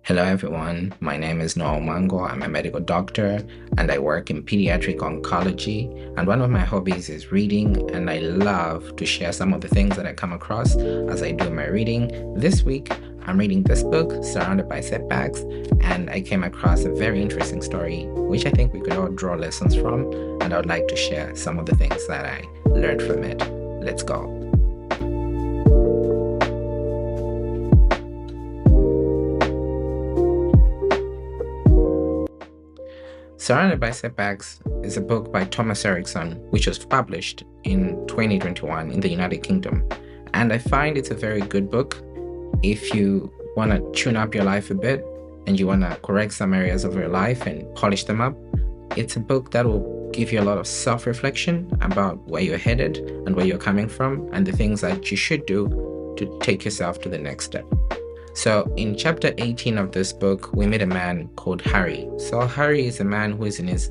Hello, everyone. My name is Noel Mango. I'm a medical doctor and I work in pediatric oncology. And one of my hobbies is reading, and I love to share some of the things that I come across as I do my reading. This week, I'm reading this book, Surrounded by Setbacks, and I came across a very interesting story, which I think we could all draw lessons from. And I would like to share some of the things that I learned from it. Let's go. Surrounded by Setbacks is a book by Thomas Erickson, which was published in 2021 in the United Kingdom. And I find it's a very good book if you want to tune up your life a bit and you want to correct some areas of your life and polish them up. It's a book that will give you a lot of self-reflection about where you're headed and where you're coming from and the things that you should do to take yourself to the next step. So in chapter 18 of this book, we meet a man called Harry. So Harry is a man who is in his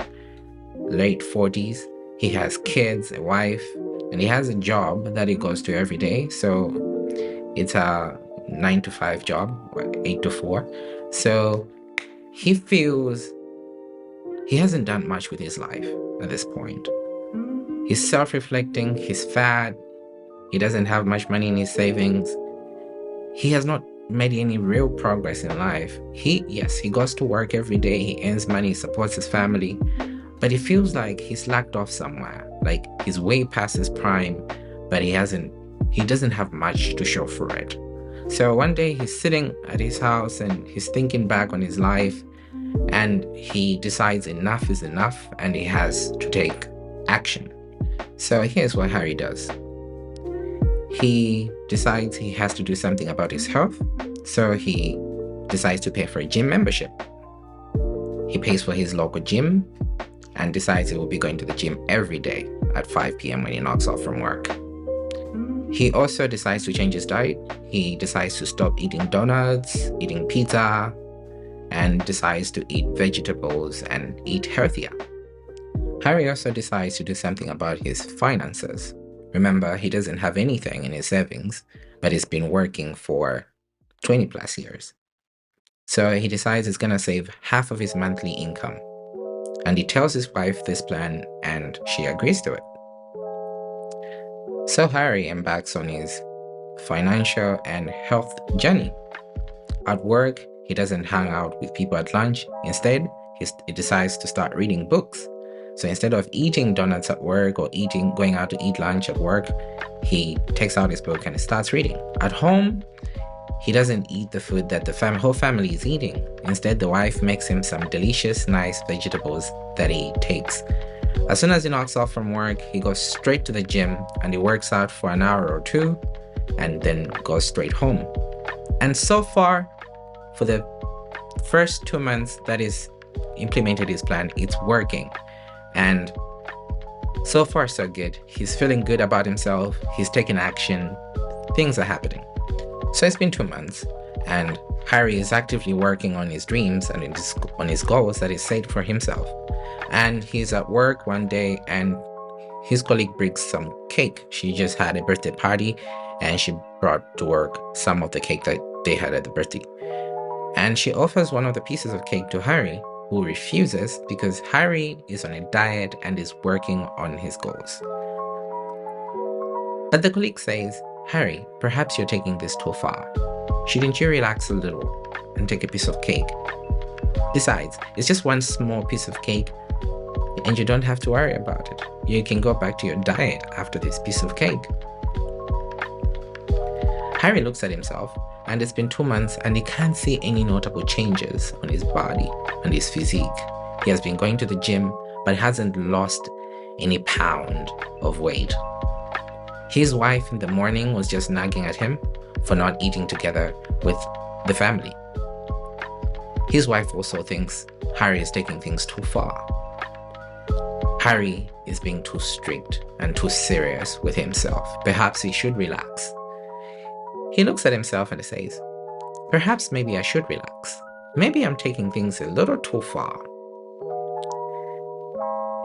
late 40s. He has kids, a wife, and he has a job that he goes to every day. So it's a 9 to 5 job, or 8 to 4. So he feels he hasn't done much with his life at this point. He's self-reflecting, he's fat, he doesn't have much money in his savings. He has not made any real progress in life. He goes to work every day, he earns money, supports his family, but he feels like he's slacked off somewhere, like he's way past his prime, but he doesn't have much to show for it. So one day he's sitting at his house and he's thinking back on his life, and he decides enough is enough and he has to take action. So here's what Harry does. He decides he has to do something about his health, so he decides to pay for a gym membership. He pays for his local gym and decides he will be going to the gym every day at 5 p.m. when he knocks off from work. He also decides to change his diet. He decides to stop eating donuts, eating pizza, and decides to eat vegetables and eat healthier. Harry also decides to do something about his finances. Remember, he doesn't have anything in his savings, but he's been working for 20 plus years. So he decides he's going to save half of his monthly income. And he tells his wife this plan, and she agrees to it. So Harry embarks on his financial and health journey. At work, he doesn't hang out with people at lunch. Instead, he decides to start reading books. So instead of eating donuts at work or going out to eat lunch at work, he takes out his book and starts reading. At home, he doesn't eat the food that the whole family is eating. Instead, the wife makes him some delicious, nice vegetables that he takes. As soon as he knocks off from work, he goes straight to the gym and he works out for an hour or two and then goes straight home. And so far, for the first 2 months that he's implemented his plan, it's working. And so far, so good. He's feeling good about himself. He's taking action. Things are happening. So it's been 2 months, and Harry is actively working on his dreams and on his goals that he set for himself. And he's at work one day, and his colleague brings some cake. She just had a birthday party, and she brought to work some of the cake that they had at the birthday. And she offers one of the pieces of cake to Harry, who refuses because Harry is on a diet and is working on his goals. But the colleague says, "Harry, perhaps you're taking this too far. Shouldn't you relax a little and take a piece of cake? Besides, it's just one small piece of cake and you don't have to worry about it. You can go back to your diet after this piece of cake." Harry looks at himself, and it's been 2 months and he can't see any notable changes on his body and his physique. He has been going to the gym, but hasn't lost any pound of weight. His wife in the morning was just nagging at him for not eating together with the family. His wife also thinks Harry is taking things too far. Harry is being too strict and too serious with himself. Perhaps he should relax. He looks at himself and says, "Perhaps maybe I should relax. Maybe I'm taking things a little too far."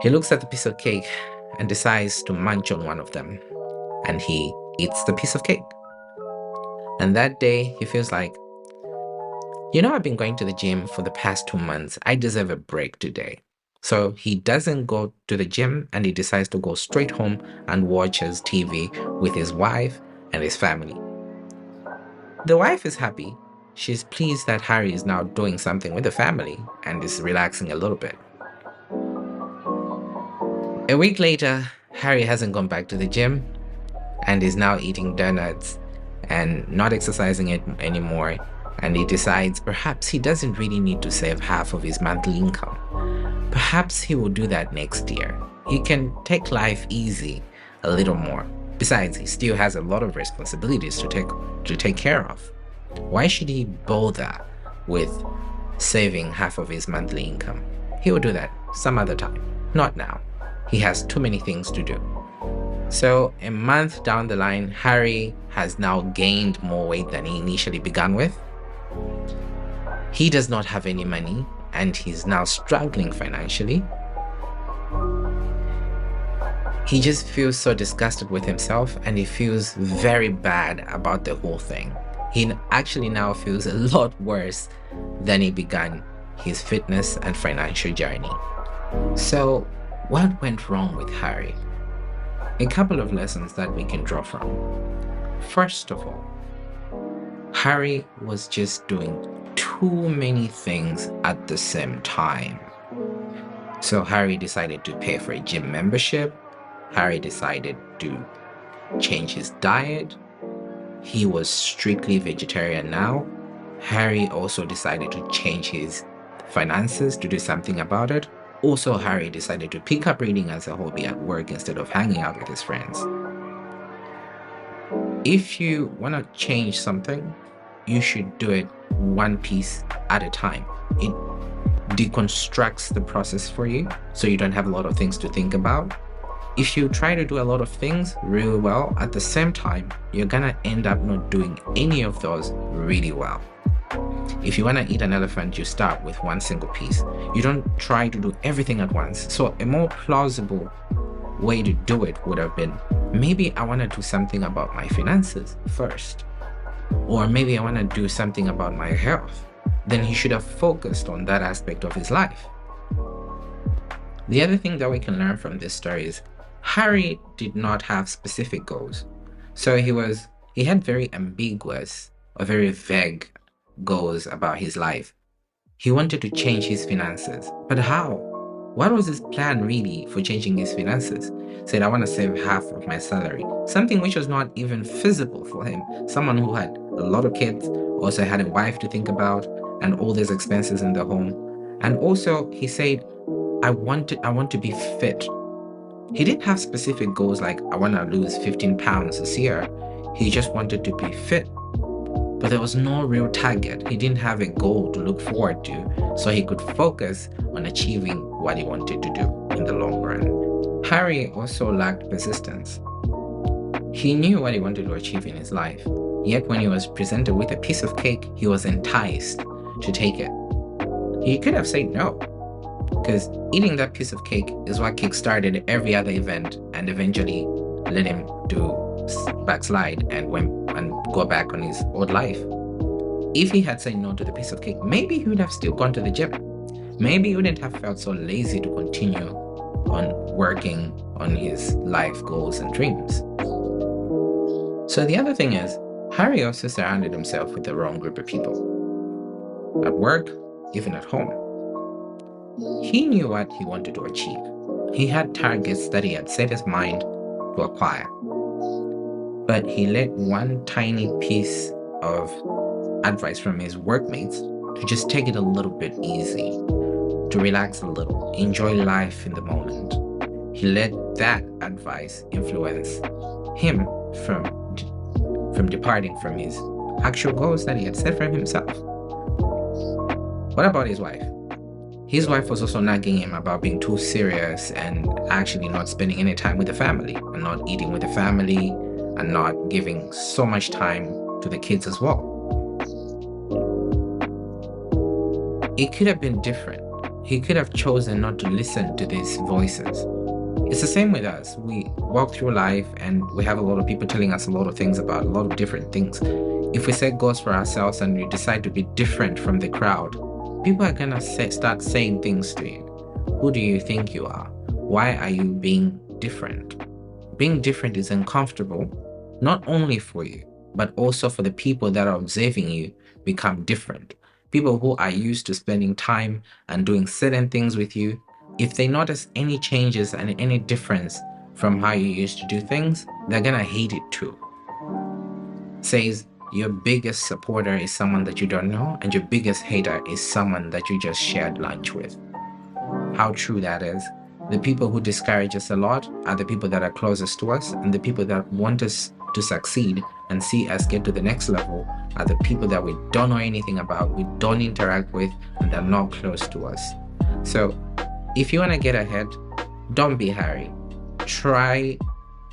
He looks at the piece of cake and decides to munch on one of them, and he eats the piece of cake. And that day, he feels like I've been going to the gym for the past 2 months. I deserve a break today. So he doesn't go to the gym and he decides to go straight home and watches TV with his wife and his family. The wife is happy. She's pleased that Harry is now doing something with the family and is relaxing a little bit. A week later, Harry hasn't gone back to the gym and is now eating donuts and not exercising it anymore. And he decides perhaps he doesn't really need to save half of his monthly income. Perhaps he will do that next year. He can take life easy a little more. Besides, he still has a lot of responsibilities to take care of. Why should he bother with saving half of his monthly income? He will do that some other time, not now. He has too many things to do. So a month down the line, Harry has now gained more weight than he initially began with. He does not have any money and he's now struggling financially. He just feels so disgusted with himself and he feels very bad about the whole thing. He actually now feels a lot worse than he began his fitness and financial journey. So, what went wrong with Harry? A couple of lessons that we can draw from. First of all, Harry was just doing too many things at the same time. So Harry decided to pay for a gym membership. Harry decided to change his diet. He was strictly vegetarian now. Harry also decided to change his finances to do something about it. Also, Harry decided to pick up reading as a hobby at work instead of hanging out with his friends. If you want to change something, you should do it one piece at a time. It deconstructs the process for you so you don't have a lot of things to think about. If you try to do a lot of things really well at the same time, you're gonna end up not doing any of those really well. If you want to eat an elephant, you start with one single piece. You don't try to do everything at once. So a more plausible way to do it would have been, maybe I want to do something about my finances first. Or maybe I want to do something about my health. Then he should have focused on that aspect of his life. The other thing that we can learn from this story is Harry did not have specific goals. So he had very ambiguous or very vague goals about his life. He wanted to change his finances, but how? What was his plan really for changing his finances? Said, I want to save half of my salary, something which was not even feasible for him. Someone who had a lot of kids, also had a wife to think about, and all these expenses in the home. And also he said, I want to be fit. He didn't have specific goals like I want to lose 15 pounds this year. He just wanted to be fit. But there was no real target. He didn't have a goal to look forward to, so he could focus on achieving what he wanted to do in the long run. Harry also lacked persistence. He knew what he wanted to achieve in his life, yet when he was presented with a piece of cake, he was enticed to take it. He could have said no, because eating that piece of cake is what kickstarted every other event and eventually led him to backslide and go back on his old life. If he had said no to the piece of cake, maybe he would have still gone to the gym. Maybe he wouldn't have felt so lazy to continue on working on his life goals and dreams. So the other thing is, Harry also surrounded himself with the wrong group of people. At work, even at home. He knew what he wanted to achieve. He had targets that he had set his mind to acquire. But he let one tiny piece of advice from his workmates to just take it a little bit easy, to relax a little, enjoy life in the moment. He let that advice influence him from departing from his actual goals that he had set for himself. What about his wife? His wife was also nagging him about being too serious and actually not spending any time with the family and not eating with the family and not giving so much time to the kids as well. It could have been different. He could have chosen not to listen to these voices. It's the same with us. We walk through life and we have a lot of people telling us a lot of things about a lot of different things. If we set goals for ourselves and we decide to be different from the crowd, people are gonna start saying things to you. Who do you think you are? Why are you being different? Being different is uncomfortable, not only for you, but also for the people that are observing you become different. People who are used to spending time and doing certain things with you, if they notice any changes and any difference from how you used to do things, they're gonna hate it too. Says your biggest supporter is someone that you don't know, and your biggest hater is someone that you just shared lunch with. How true that is. The people who discourage us a lot are the people that are closest to us, and the people that want us to succeed and see us get to the next level are the people that we don't know anything about, we don't interact with, and they're not close to us. So if you want to get ahead, don't be hurry. Try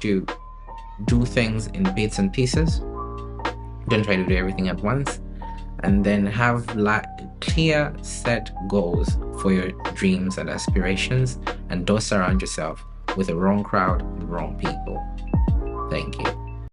to do things in bits and pieces. Don't try to do everything at once. And then have clear set goals for your dreams and aspirations, and don't surround yourself with the wrong crowd, the wrong people. Thank you.